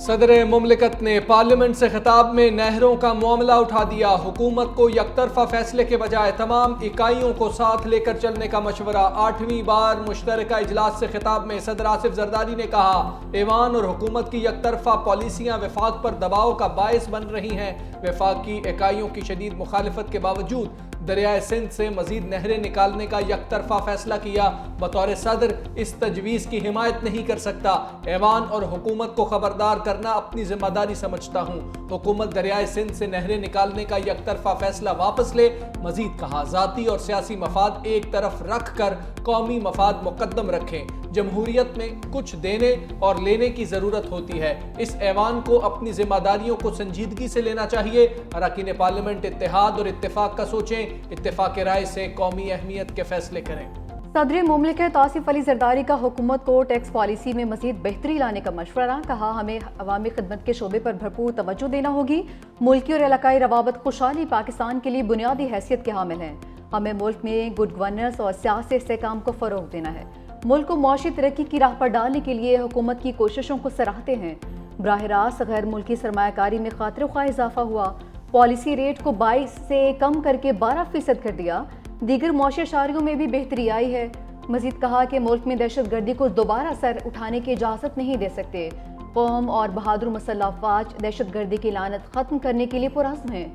صدر مملکت نے پارلیمنٹ سے خطاب میں نہروں کا معاملہ اٹھا دیا۔ حکومت کو یک طرفہ فیصلے کے بجائے تمام اکائیوں کو ساتھ لے کر چلنے کا مشورہ۔ 8ویں بار مشترکہ اجلاس سے خطاب میں صدر آصف زرداری نے کہا، ایوان اور حکومت کی یک طرفہ پالیسیاں وفاق پر دباؤ کا باعث بن رہی ہیں۔ وفاق کی اکائیوں کی شدید مخالفت کے باوجود دریائے سندھ سے مزید نہریں نکالنے کا یک طرفہ فیصلہ کیا۔ بطور صدر اس تجویز کی حمایت نہیں کر سکتا۔ ایوان اور حکومت کو خبردار کرنا اپنی ذمہ داری سمجھتا ہوں۔ حکومت دریائے سندھ سے نہریں نکالنے کا یک طرفہ فیصلہ واپس لے۔ مزید کہا، ذاتی اور سیاسی مفاد ایک طرف رکھ کر قومی مفاد مقدم رکھیں۔ جمہوریت میں کچھ دینے اور لینے کی ضرورت ہوتی ہے۔ اس ایوان کو اپنی ذمہ داریوں کو سنجیدگی سے لینا چاہیے۔ اراکین پارلیمنٹ اتحاد اور اتفاق کا سوچیں، اتفاق رائے سے قومی اہمیت کے فیصلے کریں۔ صدر مملکت آصف علی زرداری کا حکومت کو ٹیکس پالیسی میں مزید بہتری لانے کا مشورہ۔ کہا، ہمیں عوامی خدمت کے شعبے پر بھرپور توجہ دینا ہوگی۔ ملکی اور علاقائی روابط خوشحالی پاکستان کے لیے بنیادی حیثیت کے حامل ہیں۔ ہمیں ملک میں گڈ گورننس اور سیاسی استحکام کو فروغ دینا ہے۔ ملک کو معاشی ترقی کی راہ پر ڈالنے کے لیے حکومت کی کوششوں کو سراہتے ہیں۔ براہ راست غیر ملکی سرمایہ کاری میں خاطر خواہ اضافہ ہوا۔ پالیسی ریٹ کو 22 سے کم کر کے 12% کر دیا۔ دیگر معاشی اشاریوں میں بھی بہتری آئی ہے۔ مزید کہا کہ ملک میں دہشت گردی کو دوبارہ سر اٹھانے کی اجازت نہیں دے سکتے۔ قوم اور بہادر مسلح افواج دہشت گردی کی لعنت ختم کرنے کے لیے پرعزم ہیں۔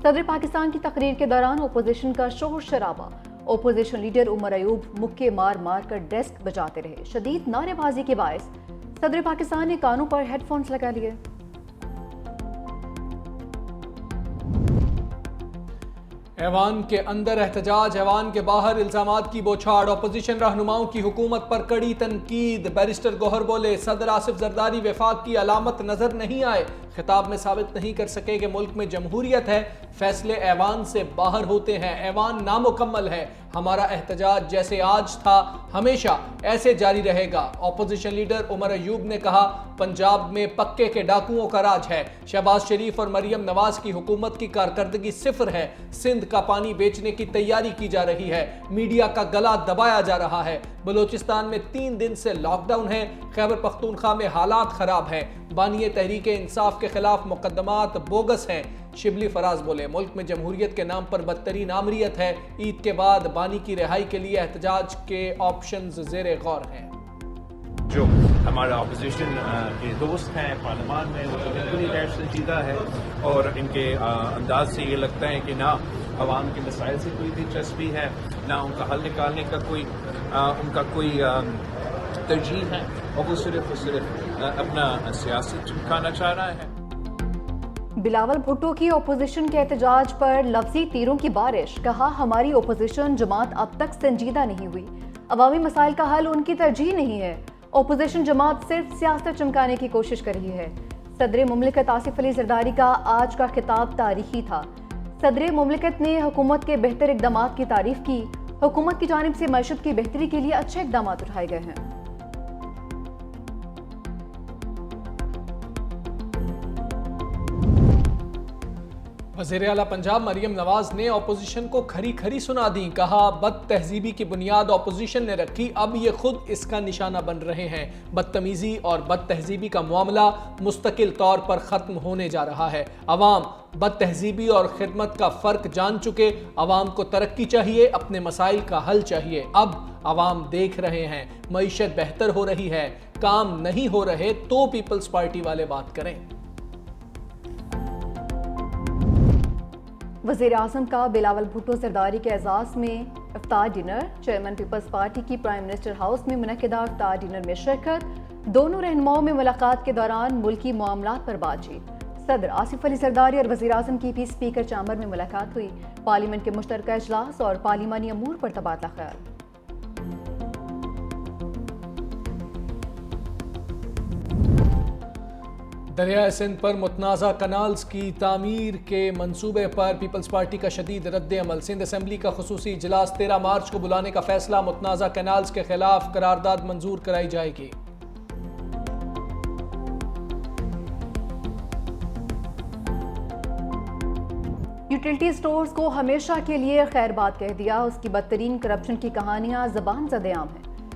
صدر پاکستان کی تقریر کے دوران اپوزیشن کا شور شرابہ۔ اپوزیشن لیڈر عمر ایوب مکے مار مار کر ڈیسک بجاتے رہے۔ شدید نعرے بازی کے باعث صدر پاکستان نے کانوں پر ہیڈ فونز لگا لیے۔ ایوان کے اندر احتجاج، ایوان کے باہر الزامات کی بوچھاڑ، اپوزیشن رہنماؤں کی حکومت پر کڑی تنقید۔ بیرسٹر گوہر بولے، صدر آصف زرداری وفاق کی علامت نظر نہیں آئے۔ خطاب میں ثابت نہیں کر سکے کہ ملک میں جمہوریت ہے، فیصلے ایوان سے باہر ہوتے ہیں۔ ایوان نامکمل ہے۔ ہمارا احتجاج جیسے آج تھا ہمیشہ ایسے جاری رہے گا۔ اپوزیشن لیڈر عمر ایوب نے کہا، پنجاب میں پکے کے ڈاکوؤں کا راج ہے۔ شہباز شریف اور مریم نواز کی حکومت کی کارکردگی صفر ہے۔ سندھ کا پانی بیچنے کی تیاری کی جا رہی ہے۔ میڈیا کا گلا دبایا جا رہا ہے۔ بلوچستان میں 3 دن سے لاک ڈاؤن ہے۔ خیبر پختونخوا میں حالات خراب ہیں۔ بانی تحریک انصاف کے خلاف مقدمات بوگس ہیں۔ شبلی فراز بولے، ملک میں جمہوریت کے نام پر بدترین آمریت ہے۔ عید کے بعد بانی کی رہائی کے لیے احتجاج کے آپشنز زیر غور ہیں۔ جو ہمارا اپوزیشن کے دوست ہیں پارلیمان میں، وہ بالکل غیر سنجیدہ ہے اور ان کے انداز سے یہ لگتا ہے کہ نہ عوام کے مسائل سے کوئی دلچسپی ہے، نہ ان کا حل نکالنے کا کوئی ترجیح ہے، اور وہ صرف اپنا سیاست چمکانا چاہ رہا ہے۔ بلاول بھٹو کی اپوزیشن کے احتجاج پر لفظی تیروں کی بارش۔ کہا، ہماری اپوزیشن جماعت اب تک سنجیدہ نہیں ہوئی۔ عوامی مسائل کا حل ان کی ترجیح نہیں ہے۔ اپوزیشن جماعت صرف سیاست چمکانے کی کوشش کر رہی ہے۔ صدر مملکت آصف علی زرداری کا آج کا خطاب تاریخی تھا۔ صدر مملکت نے حکومت کے بہتر اقدامات کی تعریف کی۔ حکومت کی جانب سے معیشت کی بہتری کے لیے اچھے اقدامات اٹھائے گئے ہیں۔ وزیر اعلیٰ پنجاب مریم نواز نے اپوزیشن کو کھری سنا دی۔ کہا، بد تہذیبی کی بنیاد اپوزیشن نے رکھی، اب یہ خود اس کا نشانہ بن رہے ہیں۔ بدتمیزی اور بد تہذیبی کا معاملہ مستقل طور پر ختم ہونے جا رہا ہے۔ عوام بد تہذیبی اور خدمت کا فرق جان چکے۔ عوام کو ترقی چاہیے، اپنے مسائل کا حل چاہیے۔ اب عوام دیکھ رہے ہیں، معیشت بہتر ہو رہی ہے۔ کام نہیں ہو رہے تو پیپلز پارٹی والے بات کریں۔ وزیر اعظم کا بلاول بھٹو زرداری کے اعزاز میں افطار ڈنر۔ چیئرمین پیپلز پارٹی کی پرائم منسٹر ہاؤس میں منعقدہ افطار ڈنر میں شرکت۔ دونوں رہنماؤں میں ملاقات کے دوران ملکی معاملات پر بات چیت۔ صدر آصف علی زرداری اور وزیر اعظم کی بھی اسپیکر چیمبر میں ملاقات ہوئی۔ پارلیمنٹ کے مشترکہ اجلاس اور پارلیمانی امور پر تبادلہ خیال۔ دریائے سندھ پر متنازع کنالز کی تعمیر کے منصوبے پر پیپلز پارٹی کا شدید رد عمل۔ سندھ اسمبلی کا خصوصی اجلاس 13 مارچ کو بلانے کا فیصلہ۔ متنازع کنالز کے خلاف قرارداد منظور کرائی جائے گی۔ یوٹیلٹی سٹورز کو ہمیشہ کے لیے خیر بات کہہ دیا۔ اس کی بدترین کرپشن کی کہانیاں زبان زد عام ہیں۔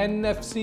NFC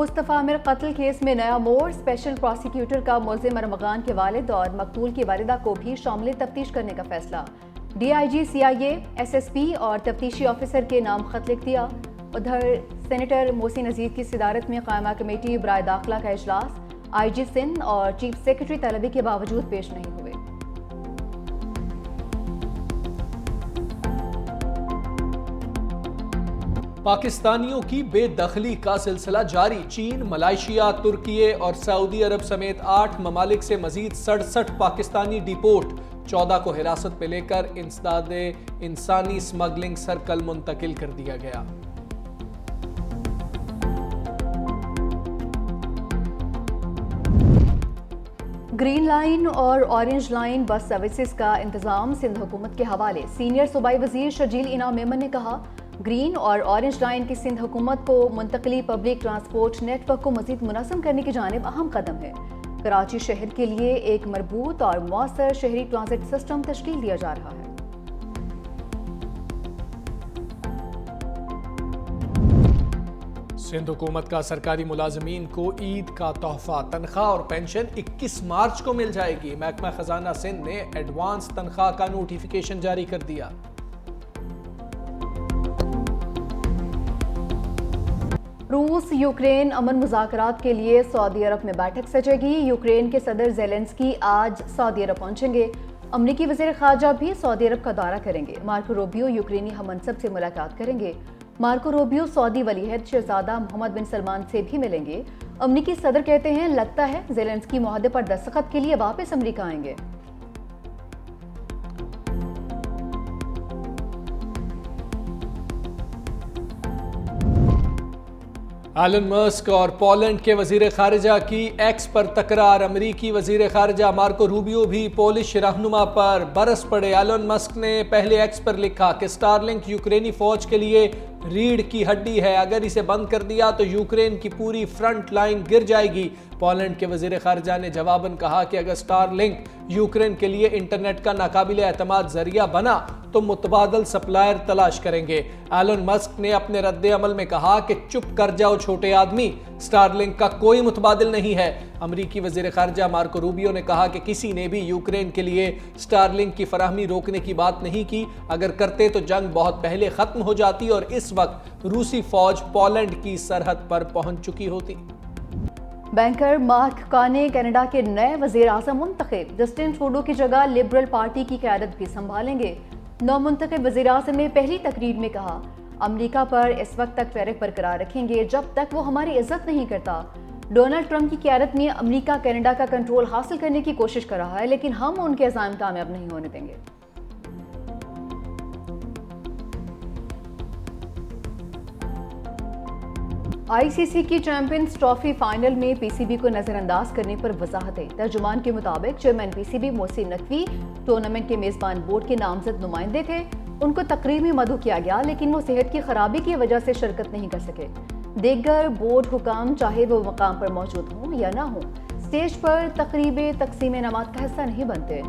مصطفیٰ عامر قتل کیس میں نیا موڑ، اسپیشل پروسیکیوٹر کا ملزم ارمغان کے والد اور مقتول کی والدہ کو بھی شامل تفتیش کرنے کا فیصلہ۔ D I G CIA، SSP اور تفتیشی آفیسر کے نام خط لکھ دیا۔ ادھر سینیٹر محسن عزیز کی صدارت میں قائمہ کمیٹی برائے داخلہ کا اجلاس، IG سندھ اور چیف سیکرٹری طلبی کے باوجود پیش نہیں ہوئے۔ پاکستانیوں کی بے دخلی کا سلسلہ جاری، چین، ملائیشیا، ترکیے اور سعودی عرب سمیت 8 ممالک سے مزید 67 پاکستانی ڈیپورٹ، 14 کو حراست میں لے کر انسداد انسانی اسمگلنگ سرکل منتقل کر دیا گیا۔ گرین لائن اور اورنج لائن بس سروسز کا انتظام سندھ حکومت کے حوالے، سینئر صوبائی وزیر شرجیل انعام میمن نے کہا، گرین اور اورنج لائن کی سندھ حکومت کو منتقلی پبلک ٹرانسپورٹ نیٹ ورک کو مزید منظم کرنے کی جانب اہم قدم ہے۔ کراچی شہر کے لیے ایک مربوط اور مؤثر شہری ٹرانزٹ سسٹم تشکیل دیا جا رہا ہے۔ سندھ حکومت کا سرکاری ملازمین کو عید کا تحفہ، تنخواہ اور پینشن 21 مارچ کو مل جائے گی۔ محکمہ خزانہ سندھ نے ایڈوانس تنخواہ کا نوٹیفیکیشن جاری کر دیا۔ روس یوکرین امن مذاکرات کے لیے سعودی عرب میں بیٹھک سجے گی۔ یوکرین کے صدر زیلنسکی آج سعودی عرب پہنچیں گے۔ امریکی وزیر خارجہ بھی سعودی عرب کا دورہ کریں گے۔ مارکو روبیو یوکرینی ہم منصب سے ملاقات کریں گے۔ مارکو روبیو سعودی ولی عہد شہزادہ محمد بن سلمان سے بھی ملیں گے۔ امریکی صدر کہتے ہیں لگتا ہے زیلنسکی معاہدے پر دستخط کے لیے واپس امریکہ آئیں گے۔ ایلن مسک اور پولینڈ کے وزیر خارجہ کی ایکس پر تکرار، امریکی وزیر خارجہ مارکو روبیو بھی پولش رہنما پر برس پڑے۔ ایلن مسک نے پہلے ایکس پر لکھا کہ سٹارلنک یوکرینی فوج کے لیے ریڑھ کی ہڈی ہے، اگر اسے بند کر دیا تو یوکرین کی پوری فرنٹ لائن گر جائے گی۔ پولینڈ کے وزیر خارجہ نے جواباً کہا کہ اگر سٹارلنک یوکرین کے لیے انٹرنیٹ کا ناقابل اعتماد ذریعہ بنا تو متبادل سپلائر تلاش کریں گے۔ ایلن مسک نے اپنے رد عمل میں کہا کہ چپ کر جاؤ چھوٹے آدمی، سٹارلنک کا کوئی متبادل نہیں ہے۔ امریکی وزیر خارجہ مارکو روبیو نے کہا کہ کسی نے بھی یوکرین کے لیے سٹارلنک کی فراہمی روکنے کی بات نہیں کی، اگر کرتے تو جنگ بہت پہلے ختم ہو جاتی اور اس وقت روسی فوج پولینڈ کی سرحد پر پہنچ چکی ہوتی۔ بینکر مارک کارنی کینیڈا کے نئے وزیر اعظم منتخب، جسٹن ٹروڈو کی جگہ لبرل پارٹی کی قیادت بھی سنبھالیں گے۔ نو منتخب وزیر اعظم نے پہلی تقریر میں کہا، امریکہ پر اس وقت تک فیرک برقرار رکھیں گے جب تک وہ ہماری عزت نہیں کرتا۔ ڈونلڈ ٹرمپ کی قیادت میں امریکہ کینیڈا کا کنٹرول حاصل کرنے کی کوشش کر رہا ہے، لیکن ہم ان کے عزائم کامیاب نہیں ہونے دیں گے۔ ICC کی چیمپئنز ٹرافی فائنل میں PCB کو نظر انداز کرنے پر وضاحتیں۔ ترجمان کے مطابق chairman PCB Mohsin Naqvi tournament کے میزبان بورڈ کے نامزد نمائندے تھے۔ ان کو تقریب میں مدعو کیا گیا لیکن وہ صحت کی خرابی کی وجہ سے شرکت نہیں کر سکے۔ دیگر بورڈ حکام چاہے وہ مقام پر موجود ہوں یا نہ ہوں، اسٹیج پر تقریب تقسیم انعامات کا حصہ نہیں بنتے۔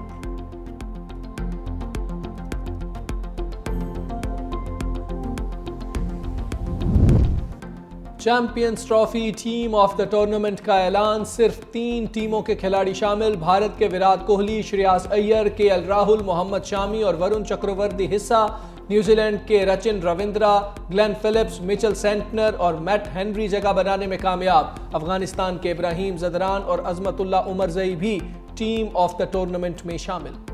Champions trophy team of the tournament کا اعلان، صرف 3 ٹیموں کے کھلاڑی شامل، بھارت کے وراٹ کوہلی، شریاس ایر، KL راہل، محمد شامی اور ورن چکرورتی حصہ، نیوزی لینڈ کے رچن روندرا، گلین فلپس، مچل سینٹنر اور میٹ ہنری جگہ بنانے میں کامیاب۔ افغانستان کے ابراہیم زدران اور عظمت اللہ عمرزئی بھی ٹیم آف دا ٹورنامنٹ میں شامل۔